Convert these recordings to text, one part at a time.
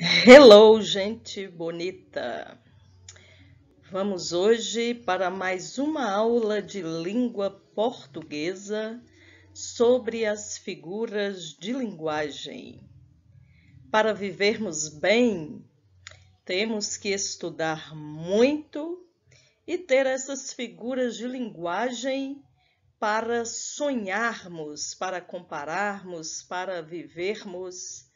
Hello, gente bonita! Vamos hoje para mais uma aula de língua portuguesa sobre as figuras de linguagem. Para vivermos bem, temos que estudar muito e ter essas figuras de linguagem para sonharmos, para compararmos, para vivermos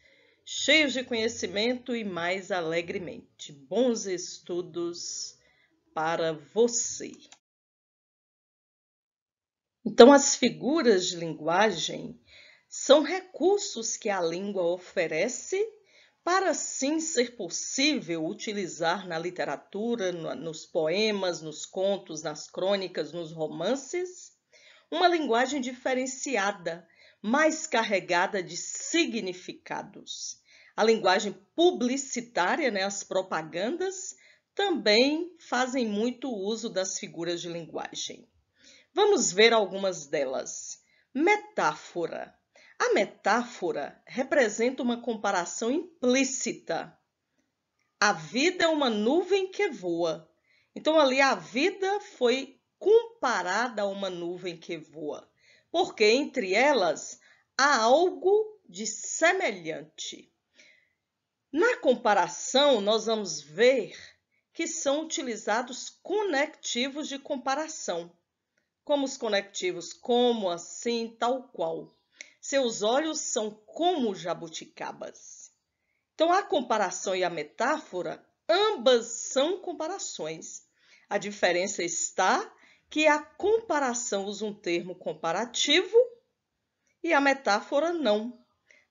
cheios de conhecimento e mais alegremente. Bons estudos para você. Então, as figuras de linguagem são recursos que a língua oferece para assim ser possível utilizar na literatura, nos poemas, nos contos, nas crônicas, nos romances, uma linguagem diferenciada, mais carregada de significados. A linguagem publicitária, as propagandas, também fazem muito uso das figuras de linguagem. Vamos ver algumas delas. Metáfora. A metáfora representa uma comparação implícita. A vida é uma nuvem que voa. Então, ali a vida foi comparada a uma nuvem que voa, porque entre elas há algo de semelhante. Na comparação, nós vamos ver que são utilizados conectivos de comparação. Como os conectivos como, assim, tal qual. Seus olhos são como jabuticabas. Então, a comparação e a metáfora, ambas são comparações. A diferença está que a comparação usa um termo comparativo e a metáfora não.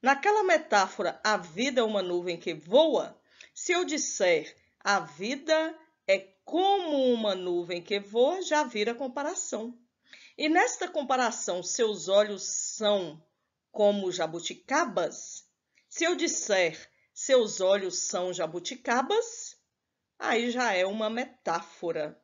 Naquela metáfora, a vida é uma nuvem que voa, se eu disser a vida é como uma nuvem que voa, já vira comparação. E nesta comparação, seus olhos são como jabuticabas, se eu disser seus olhos são jabuticabas, aí já é uma metáfora.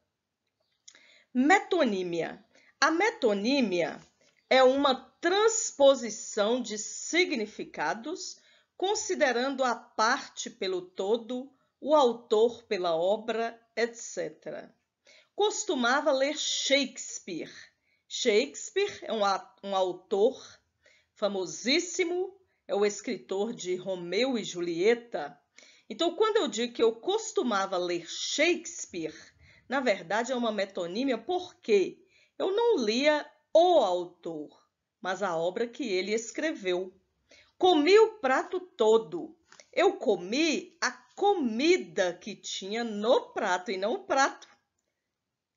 Metonímia. A metonímia é uma transposição de significados, considerando a parte pelo todo, o autor pela obra, etc. Costumava ler Shakespeare. Shakespeare é um autor famosíssimo, é o escritor de Romeu e Julieta. Então, quando eu digo que eu costumava ler Shakespeare, na verdade é uma metonímia porque eu não lia o autor, mas a obra que ele escreveu. Comi o prato todo. Eu comi a comida que tinha no prato e não o prato.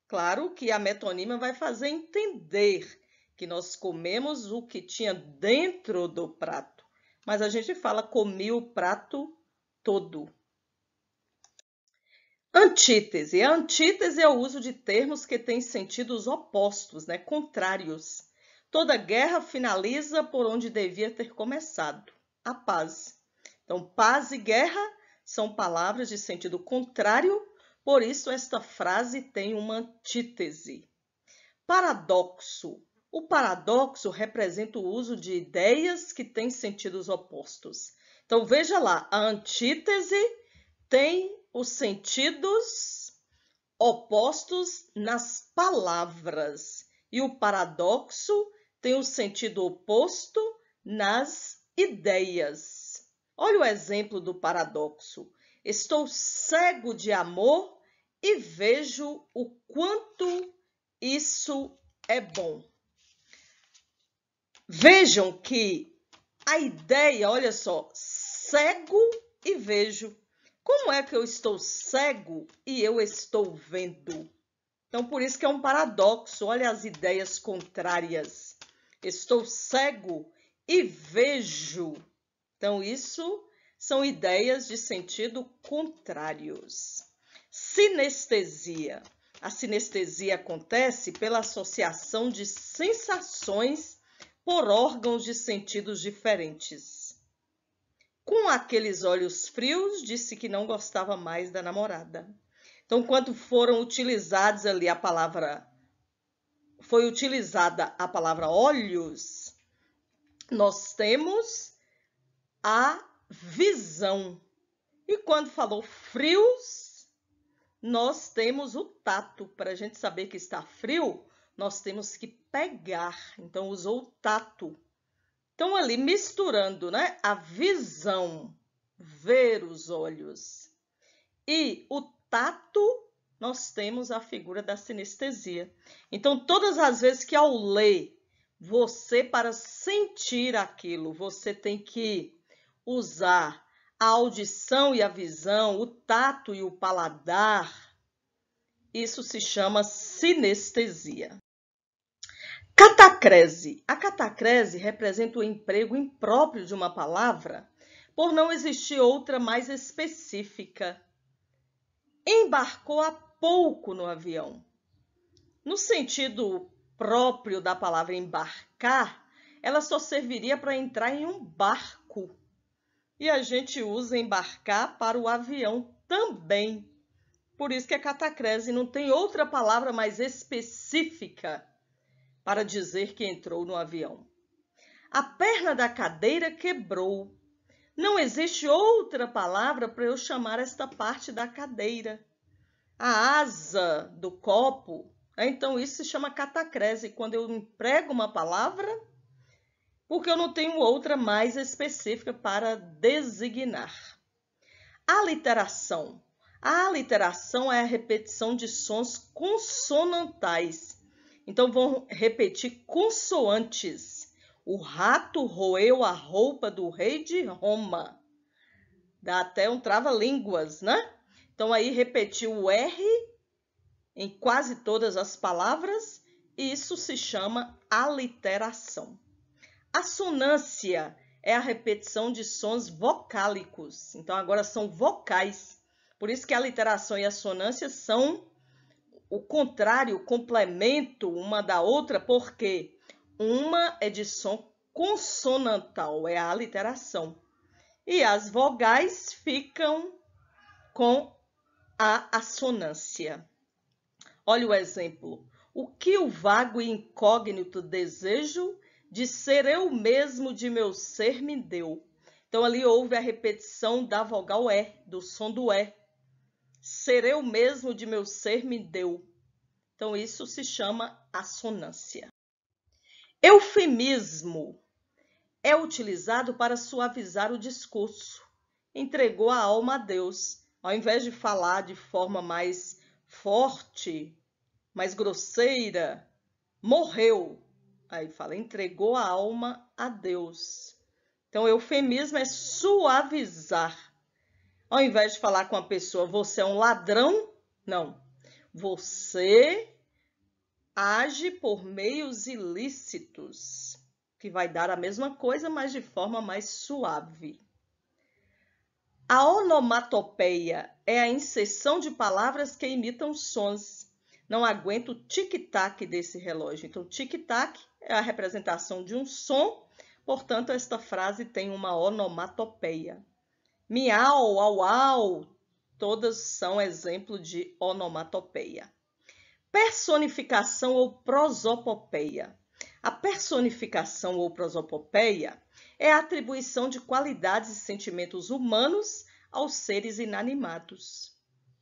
Claro que a metonímia vai fazer entender que nós comemos o que tinha dentro do prato, mas a gente fala comi o prato todo. Antítese. A antítese é o uso de termos que têm sentidos opostos, contrários. Toda guerra finaliza por onde devia ter começado, a paz. Então, paz e guerra são palavras de sentido contrário, por isso esta frase tem uma antítese. Paradoxo. O paradoxo representa o uso de ideias que têm sentidos opostos. Então, veja lá, a antítese tem os sentidos opostos nas palavras e o paradoxo tem o sentido oposto nas ideias. Olha o exemplo do paradoxo. Estou cego de amor e vejo o quanto isso é bom. Vejam que a ideia, olha só, cego e vejo. Como é que eu estou cego e eu estou vendo? Então, por isso que é um paradoxo. Olha as ideias contrárias. Estou cego e vejo. Então, isso são ideias de sentido contrários. Sinestesia. A sinestesia acontece pela associação de sensações por órgãos de sentidos diferentes. Com aqueles olhos frios, disse que não gostava mais da namorada. Então, quando foram utilizados ali foi utilizada a palavra olhos, nós temos a visão. E quando falou frios, nós temos o tato. Para a gente saber que está frio, nós temos que pegar. Então, usou o tato. Então, ali misturando, né, a visão, ver os olhos, e o tato, nós temos a figura da sinestesia. Então, todas as vezes que ao ler, você, para sentir aquilo, você tem que usar a audição e a visão, o tato e o paladar. Isso se chama sinestesia. Catacrese. A catacrese representa o emprego impróprio de uma palavra por não existir outra mais específica. Embarcou há pouco no avião. No sentido próprio da palavra embarcar, ela só serviria para entrar em um barco. E a gente usa embarcar para o avião também. Por isso que a catacrese não tem outra palavra mais específica para dizer que entrou no avião. A perna da cadeira quebrou. Não existe outra palavra para eu chamar esta parte da cadeira. A asa do copo, então isso se chama catacrese, quando eu emprego uma palavra, porque eu não tenho outra mais específica para designar. Aliteração. A aliteração é a repetição de sons consonantais. Então, vão repetir consoantes. O rato roeu a roupa do rei de Roma. Dá até um trava-línguas, né? Então, aí repetiu o R em quase todas as palavras. E isso se chama aliteração. Assonância é a repetição de sons vocálicos. Então, agora são vocais. Por isso que a aliteração e a assonância são o contrário, o complemento uma da outra, porque uma é de som consonantal, é a aliteração. E as vogais ficam com a assonância. Olha o exemplo. O que o vago e incógnito desejo de ser eu mesmo de meu ser me deu. Então, ali houve a repetição da vogal E, do som do E. Ser eu mesmo de meu ser me deu. Então, isso se chama assonância. Eufemismo é utilizado para suavizar o discurso. Entregou a alma a Deus. Ao invés de falar de forma mais forte, mais grosseira, morreu. Aí fala, entregou a alma a Deus. Então, eufemismo é suavizar. Ao invés de falar com a pessoa, você é um ladrão, não. Você age por meios ilícitos, que vai dar a mesma coisa, mas de forma mais suave. A onomatopeia é a inserção de palavras que imitam sons. Não aguento o tic-tac desse relógio. Então, tic-tac é a representação de um som, portanto, esta frase tem uma onomatopeia. Miau, au, au, todas são exemplo de onomatopeia. Personificação ou prosopopeia. A personificação ou prosopopeia é a atribuição de qualidades e sentimentos humanos aos seres inanimados.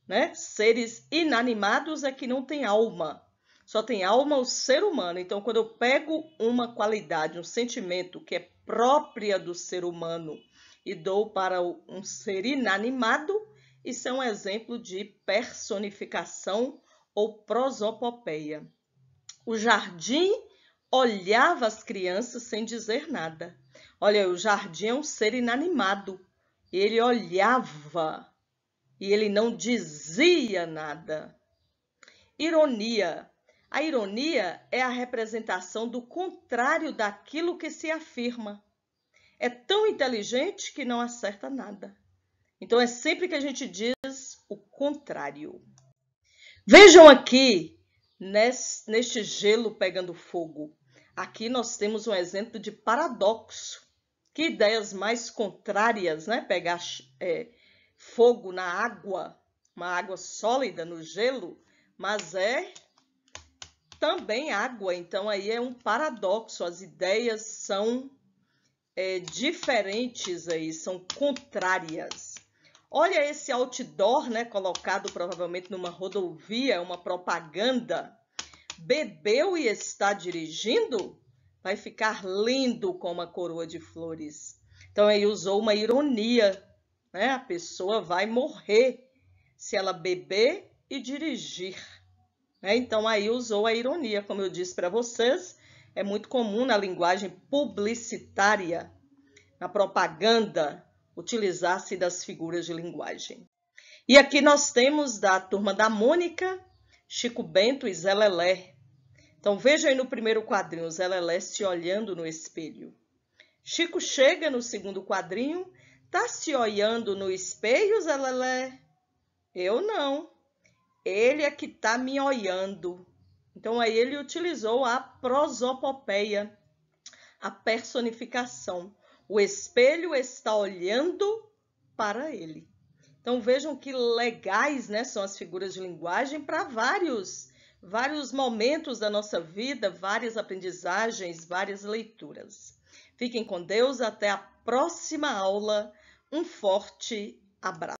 Né? Seres inanimados é que não tem alma. Só tem alma o ser humano. Então, quando eu pego uma qualidade, um sentimento que é própria do ser humano e dou para um ser inanimado, isso é um exemplo de personificação ou prosopopeia. O jardim olhava as crianças sem dizer nada. Olha, o jardim é um ser inanimado. Ele olhava e ele não dizia nada. Ironia. A ironia é a representação do contrário daquilo que se afirma. É tão inteligente que não acerta nada. Então, é sempre que a gente diz o contrário. Vejam aqui, neste gelo pegando fogo. Aqui nós temos um exemplo de paradoxo. Que ideias mais contrárias, né? Pegar fogo na água, uma água sólida no gelo, mas é também água. Então, aí é um paradoxo. As ideias são diferentes aí, são contrárias. Olha esse outdoor, né, colocado provavelmente numa rodovia, uma propaganda. Bebeu e está dirigindo? Vai ficar lindo com uma coroa de flores. Então, aí usou uma ironia, né? A pessoa vai morrer se ela beber e dirigir. Então, aí usou a ironia, como eu disse para vocês, é muito comum na linguagem publicitária, na propaganda, utilizar-se das figuras de linguagem. E aqui nós temos da turma da Mônica, Chico Bento e Zé Lelé. Então veja aí no primeiro quadrinho, Zé Lelé se olhando no espelho. Chico chega no segundo quadrinho, tá se olhando no espelho, Zé Lelé? Eu não. Ele é que tá me olhando. Então aí ele utilizou a prosopopeia, a personificação. O espelho está olhando para ele. Então vejam que legais, né, são as figuras de linguagem para vários momentos da nossa vida, várias aprendizagens, várias leituras. Fiquem com Deus, até a próxima aula. Um forte abraço.